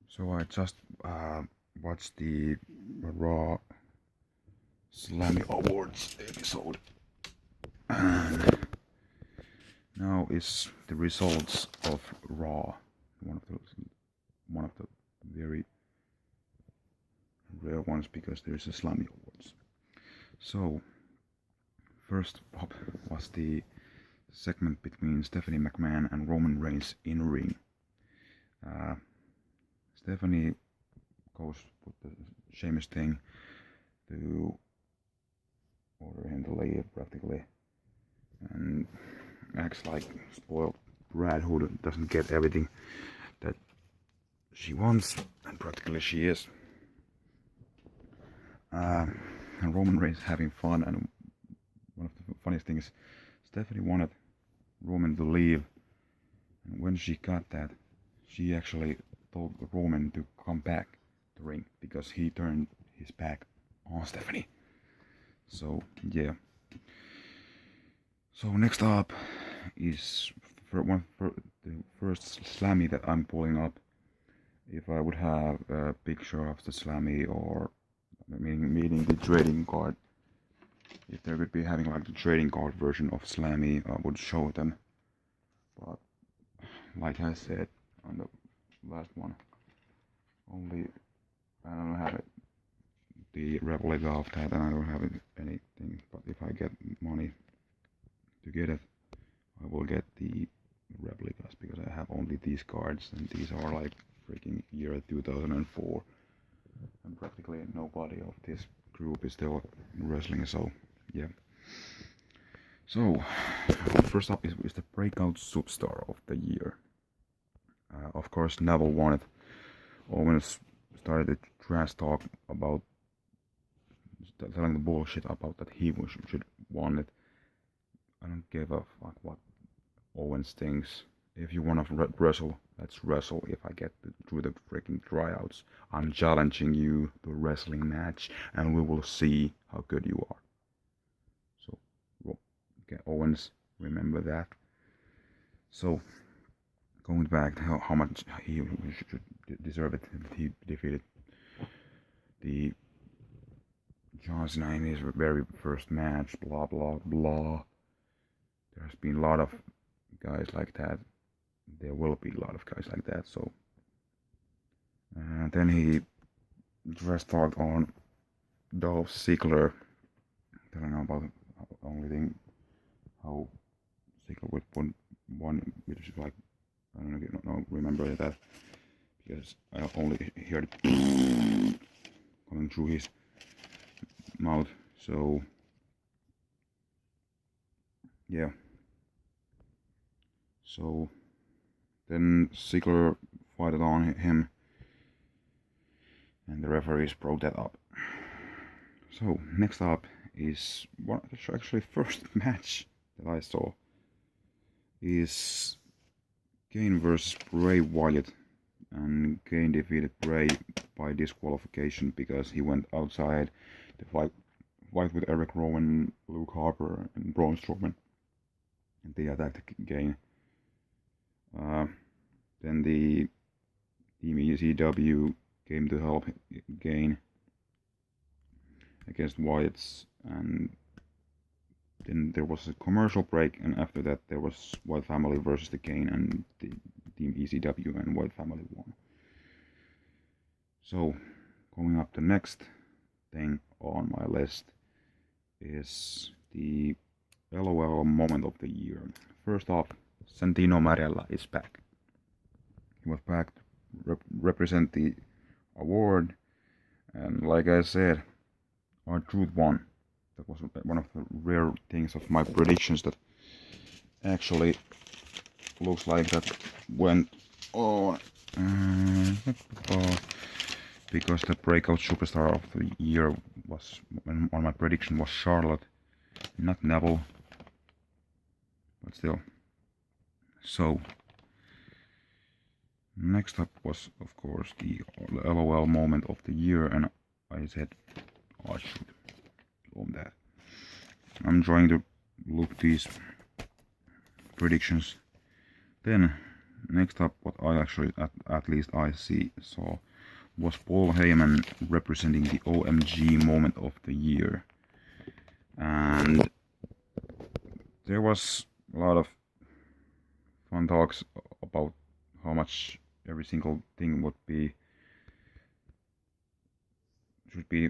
So I just watched the Raw Slammy Awards episode, and now is the results of Raw, one of the very rare ones because there is a Slammy Awards. So first up was the segment between Stephanie McMahon and Roman Reigns in ring. Stephanie goes with the Sheamus thing to order him to leave practically, and acts like spoiled brat who doesn't get everything that she wants, and practically she is. And Roman Reigns having fun, and one of the funniest things, Stephanie wanted Roman to leave, and when she got that, she actually told Roman to come back to the ring because he turned his back on Stephanie. So yeah. So next up is the first Slammy that I'm pulling up. If I would have a picture of the Slammy, or meaning the trading card, if they would be having like the trading card version of Slammy, I would show them. But like I said on the last one, only I don't have it, the replica of that, and I don't have anything. But if I get money to get it, I will get the replicas because I have only these cards, and these are like freaking year 2004, and practically nobody of this group is still wrestling. So yeah. So first up is the breakout superstar of the year. Of course, Neville won it. Owens started the trash talk about telling the bullshit about that he should won it. I don't give a fuck what Owens thinks. If you wanna wrestle, let's wrestle. If I get through the freaking tryouts, I'm challenging you to a wrestling match, and we will see how good you are. So, okay, Owens, remember that. So, going back to how much he should deserve it, he defeated the John Cena in his very first match, blah blah blah. There's been a lot of guys like that. There will be a lot of guys like that. So, then he dressed talked on Dolph Ziggler, telling about the only thing how Ziggler would put one, which is like, I don't know, remember that, because I only heard it coming through his mouth. So yeah. So then Ziggler fought on him, and the referees broke that up. So next up is actually first match that I saw is Kane versus Bray Wyatt, and Kane defeated Bray by disqualification because he went outside to fight with Eric Rowan, Luke Harper, and Braun Strowman, and they attacked Kane. Then the Team ECW came to help Kane against Wyatt's, and then there was a commercial break, and after that there was Wyatt Family versus the Kane, and the Team ECW and Wyatt Family won. So going up, the next thing on my list is the LOL moment of the year. First off, Santino Marella is back. He was back to represent the award, and like I said, R-Truth won. That was one of the rare things of my predictions that actually looks like that went on. Because the breakout superstar of the year was, on my prediction, was Charlotte, not Neville, but still. So next up was, of course, the LOL moment of the year, and I said I should on that. I'm trying to look these predictions. Then next up, what I actually, at least I saw, was Paul Heyman representing the OMG moment of the year. And there was a lot of fun talks about how much every single thing should be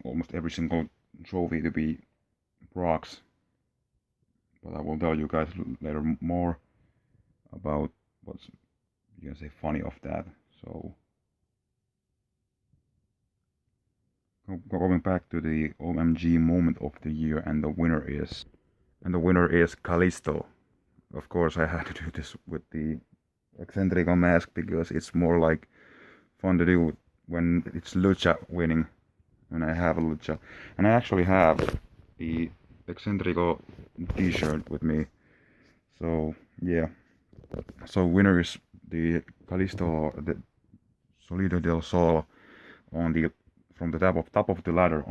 almost every single trophy to be Brock's. But I will tell you guys later more about what's, you can say, funny of that. So going back to the OMG moment of the year, and the winner is Kalisto. Of course, I had to do this with the Eccentrico mask because it's more like fun to do when it's Lucha winning. When I have a Lucha, and I actually have the Eccentrico T-shirt with me. So yeah. So winner is the Kalisto, the Solido del Sol, on the from the top of the ladder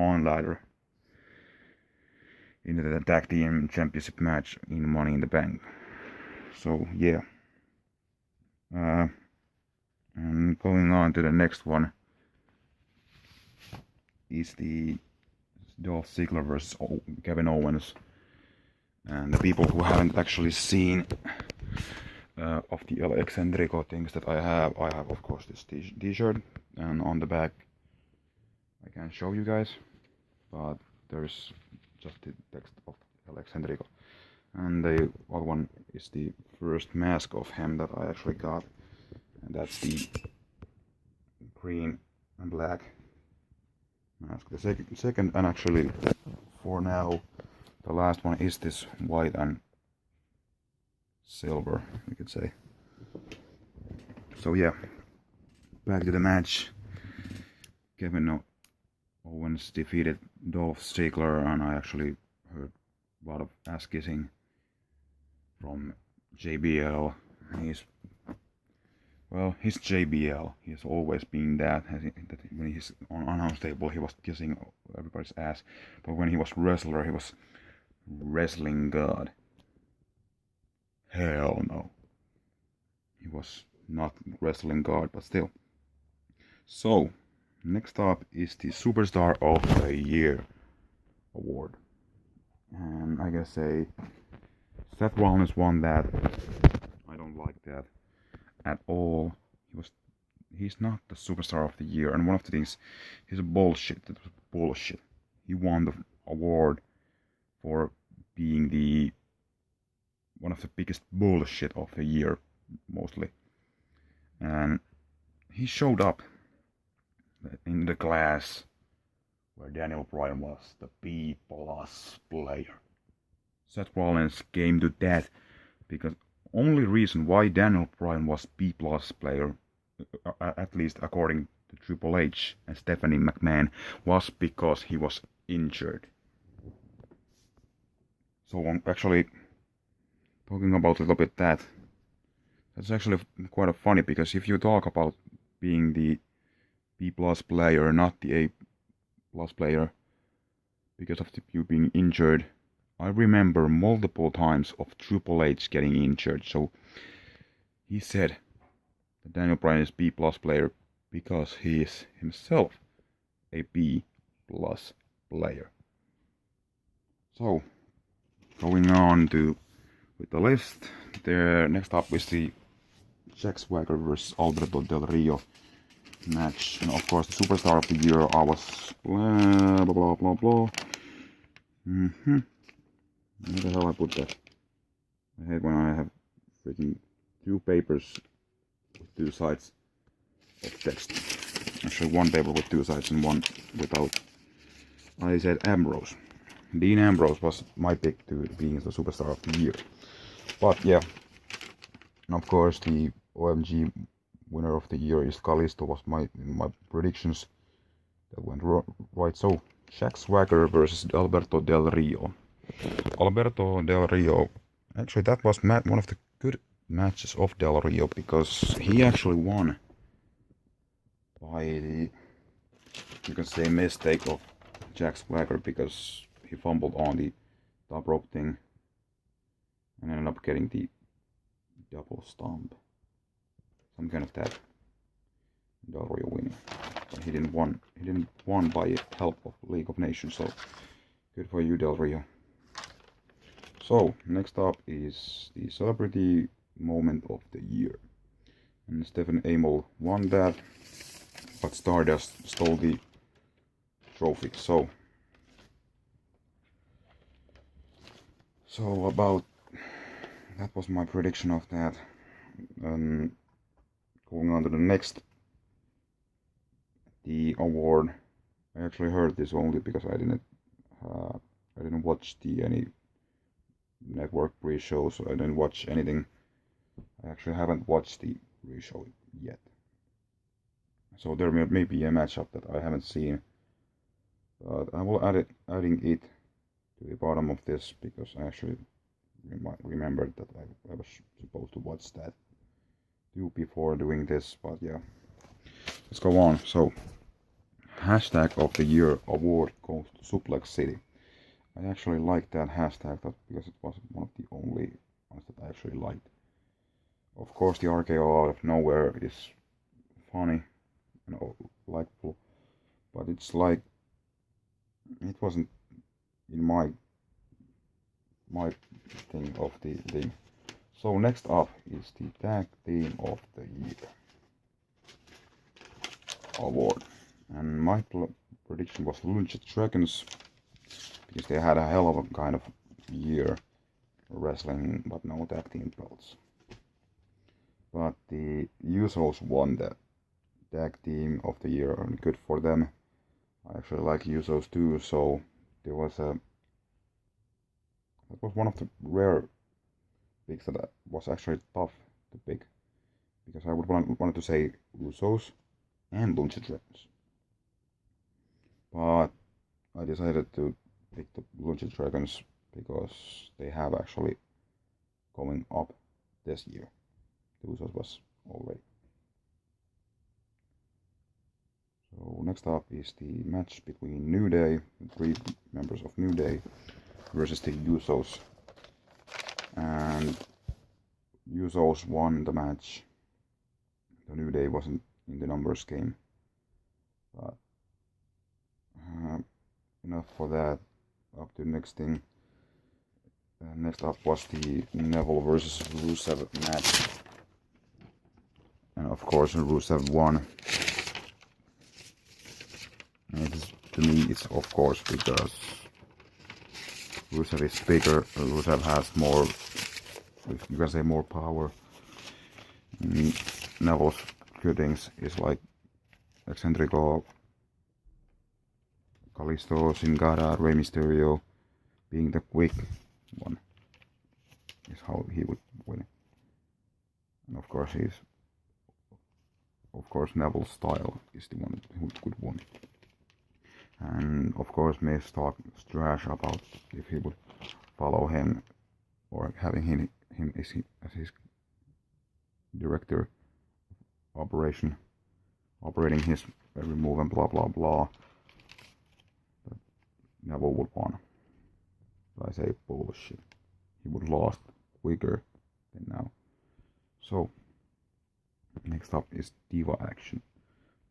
into the tag team championship match in Money in the Bank. So yeah. And going on to the next one is the Dolph Ziggler versus Kevin Owens. And the people who haven't actually seen of the Eccentrico things that I have of course this t-shirt, and on the back I can't show you guys, but there's just the text of Eccentrico. And the other one is the first mask of him that I actually got, and that's the green and black mask. The second, and actually for now the last one, is this white and silver, you could say. So yeah, back to the match. Kevin Owens defeated Dolph Ziggler, and I actually heard a lot of ass kissing from JBL. He's JBL. He's always been that. When he's on announce table, he was kissing everybody's ass. But when he was wrestler, he was wrestling god. Hell no. He was not wrestling god, but still. So, next up is the Superstar of the Year award. And I gotta say, Seth Rollins won that. I don't like that at all. He's not the Superstar of the Year, and one of the things, he's a bullshit. That was bullshit. He won the award for being one of the biggest bullshit of the year, mostly. And he showed up in the class where Daniel Bryan was the B+ player. Seth Rollins came to that because only reason why Daniel Bryan was B+ player, at least according to Triple H and Stephanie McMahon, was because he was injured. So I'm actually talking about a little bit that's actually quite funny, because if you talk about being the B+ player, not the A+ player, because of you being injured, I remember multiple times of Triple H getting injured. So he said that Daniel Bryan is B+ player because he is himself a B+ player. So going on with the list, there next up is the Jack Swagger vs Alberto Del Rio match, and of course the Superstar of the Year I was blah blah blah blah. Where the hell I put that? I hate when I have freaking two papers with two sides of text. Actually one paper with two sides and one without. I said Ambrose. Dean Ambrose was my pick to being the Superstar of the Year. But yeah, and of course the OMG winner of the year is Kalisto, was my predictions that went right. So Jack Swagger versus Alberto Del Rio. Alberto Del Rio, actually that was one of the good matches of Del Rio, because he actually won by the, you can say, mistake of Jack Swagger, because he fumbled on the top rope thing and ended up getting the double stomp. some kind of tag. Del Rio winning. But he didn't won by help of League of Nations, so good for you, Del Rio. So next up is the celebrity moment of the year. And Stephen Amell won that, but Stardust stole the trophy. So about that was my prediction of that. Going on to the next, the award. I actually heard this only because I didn't watch any network pre-show, so I didn't watch anything. I actually haven't watched the pre-show yet, so there may be a matchup that I haven't seen, but I will adding it to the bottom of this because I actually remembered that I was supposed to watch that too before doing this. But yeah, let's go on. So hashtag of the year award goes to Suplex City. I actually liked that hashtag because it was one of the only ones that I actually liked. Of course, the RKO out of nowhere is funny and likable, but it's like it wasn't in my thing of the thing. So next up is the tag team of the year award, and my prediction was Lucha Dragons because they had a hell of a kind of year wrestling, but no tag team belts. But the Usos won the tag team of the year, and good for them. I actually like Usos too, so there was that was one of the rare picks that was actually tough to pick, because I would wanted to say Usos and Lucha Dragons, but I decided to pick the Lucha Dragons because they have actually coming up this year. The Usos was already. So next up is the match between New Day, the 3 members of New Day, versus the Usos. And Usos won the match. The New Day wasn't in the numbers game. But enough for that. Up to the next thing. Next up was the Neville versus Rusev match. And of course Rusev won. And to me it's of course because Rusev is bigger, Rusev has more, you can say, more power. Neville's cuttings is like Eccentrico, Kalisto, Sin Cara, Rey Mysterio, being the quick one is how he would win. And of course Neville's style is the one who could win. And of course Miz talks trash about if he would follow him or having him as his director operating his every move and blah blah blah. But Neville would win. But I say bullshit. He would lost quicker than now. So next up is Diva action.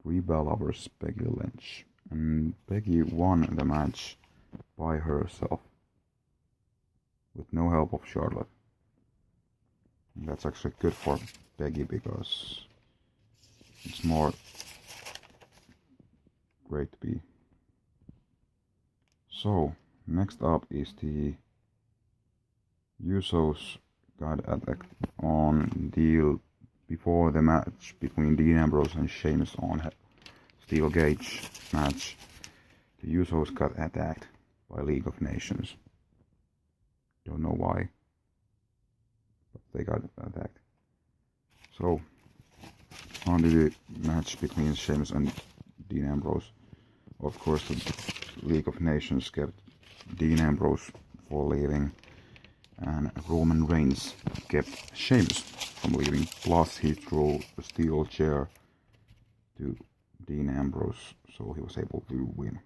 Brie Bella versus Becky Lynch. And Becky won the match by herself with no help of Charlotte. And that's actually good for Becky because it's more great to be. So next up is the Usos got attacked on deal before the match between Dean Ambrose and Sheamus on Steel Cage match. The Usos got attacked by League of Nations. Don't know why, but they got attacked. So on the match between Sheamus and Dean Ambrose, of course the League of Nations kept Dean Ambrose for leaving, and Roman Reigns kept Sheamus from leaving, plus he threw a steel chair to Dean Ambrose, so he was able to win.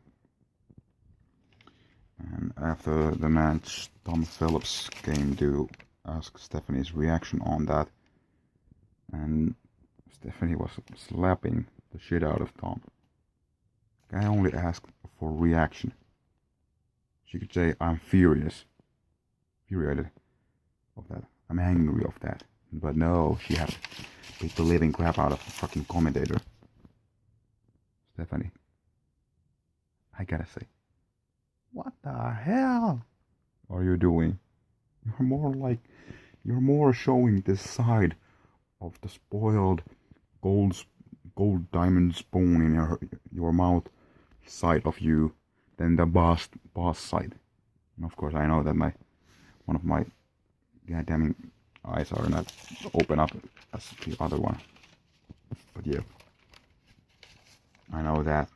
And after the match, Tom Phillips came to ask Stephanie's reaction on that, and Stephanie was slapping the shit out of Tom. I only asked for reaction. She could say, I'm furious. Infuriated of that. I'm angry of that. But no, she had to beat the living crap out of the fucking commentator. Stephanie. I gotta say, what the hell are you doing? You're more showing this side of the spoiled gold diamond spoon in your mouth side of you than the boss side. And of course, I know that one of my goddamn eyes are not open up as the other one. But yeah, I know that.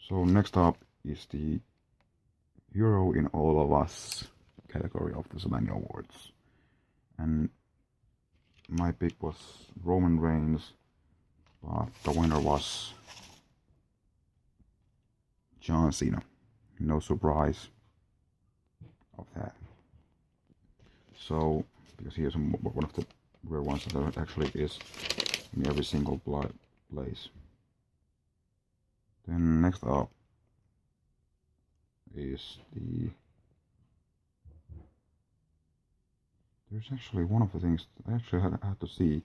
So next up is the Hero in All of Us category of the Slammy Awards. And my pick was Roman Reigns, but the winner was John Cena. No surprise of that. So, because he is one of the rare ones that actually is in every single place. Then next up is there's actually one of the things I actually had to see.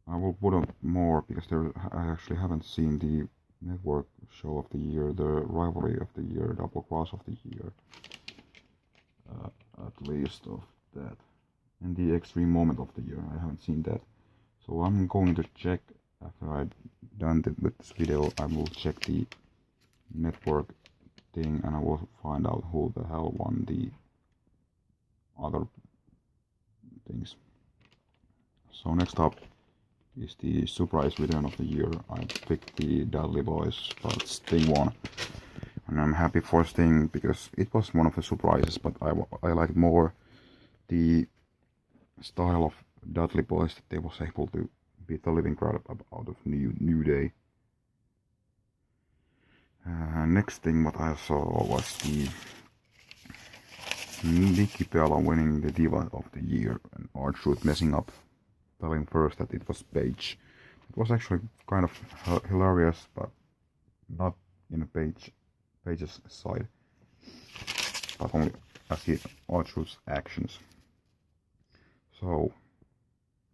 I will put up more because I actually haven't seen the network show of the year, the rivalry of the year, double cross of the year, at least of that, and the extreme moment of the year. I haven't seen that, so I'm going to check after I've done with this video. I will check the network thing and I will find out who the hell won the other things. So next up is the surprise return of the year. I picked the Dudley Boys, but Sting won. And I'm happy for Sting because it was one of the surprises, but I liked more the style of Dudley Boys, that they was able to beat the living crowd out of New Day. Next thing what I saw was the Nikki Bella winning the Diva of the Year and R-Truth messing up, telling first that it was Paige. It was actually kind of hilarious, but not in Paige's side, but only as the R-Truth's actions. So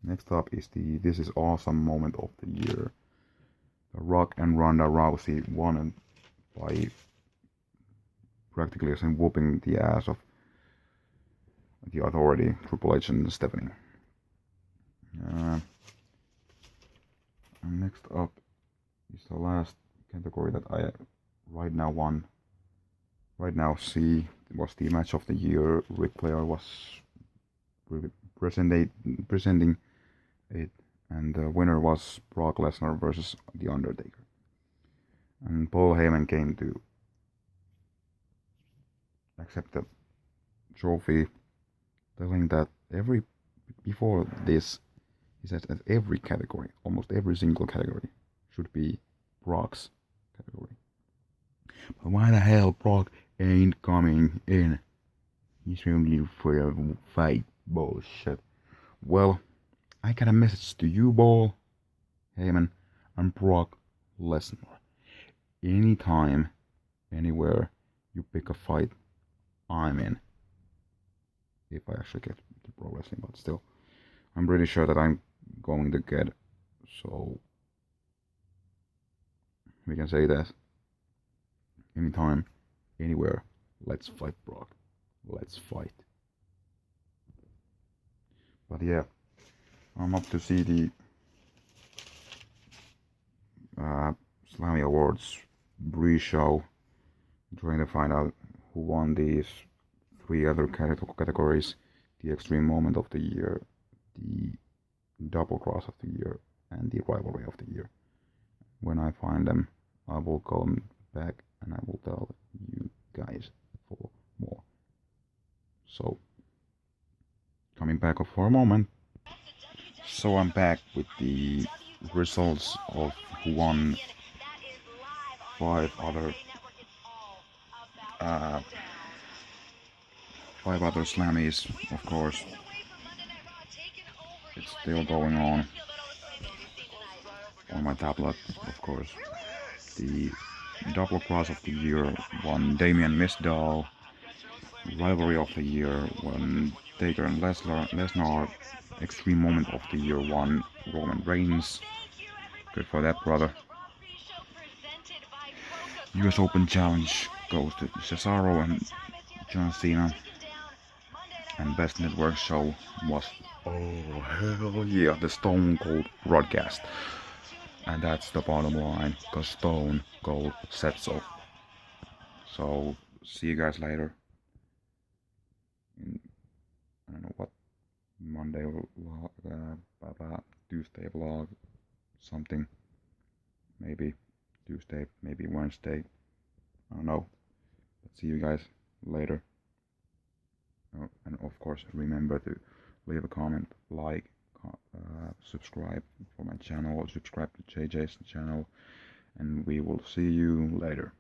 next up is the This Is Awesome moment of the year. The Rock and Ronda Rousey won by practically whooping the ass of the Authority, Triple H and Stephanie. And next up is the last category that I right now see. It was the match of the year. Ric Flair was presenting it, and the winner was Brock Lesnar versus The Undertaker. And Paul Heyman came to accept the trophy, telling that before this, he said that every category, almost every single category, should be Brock's category. But why the hell Brock ain't coming in? He's only for a fight. Bullshit. Well, I got a message to you, Paul Heyman and Brock Lesnar. Anytime, anywhere you pick a fight, I'm in. If I actually get to pro wrestling, but still, I'm pretty sure that I'm going to get. So we can say that anytime, anywhere, let's fight Brock. Let's fight. But yeah, I'm up to see the Slammy Awards pre-show, trying to find out who won these 3 other categories: the Extreme Moment of the Year, the Double Cross of the Year, and the Rivalry of the Year. When I find them, I will come back and I will tell you guys for more. So, coming back for a moment. So I'm back with the results of who won 5 other Slammys, of course. It's still going on. on my tablet, of course. The Double Cross of the Year won Damian Mizdow. Rivalry of the Year won Taker and Lesnar. Extreme Moment of the Year won Roman Reigns. Good for that, brother. US Open Challenge goes to Cesaro and John Cena. And Best Network Show was, oh hell yeah, the Stone Cold broadcast. And that's the bottom line, cause Stone Cold said so. So see you guys later. In, I don't know what, Monday vlog, Tuesday vlog, something. Maybe Tuesday, maybe Wednesday. I don't know. But see you guys later. Oh, and of course, remember to leave a comment, like, subscribe for my channel, subscribe to JJ's channel, and we will see you later.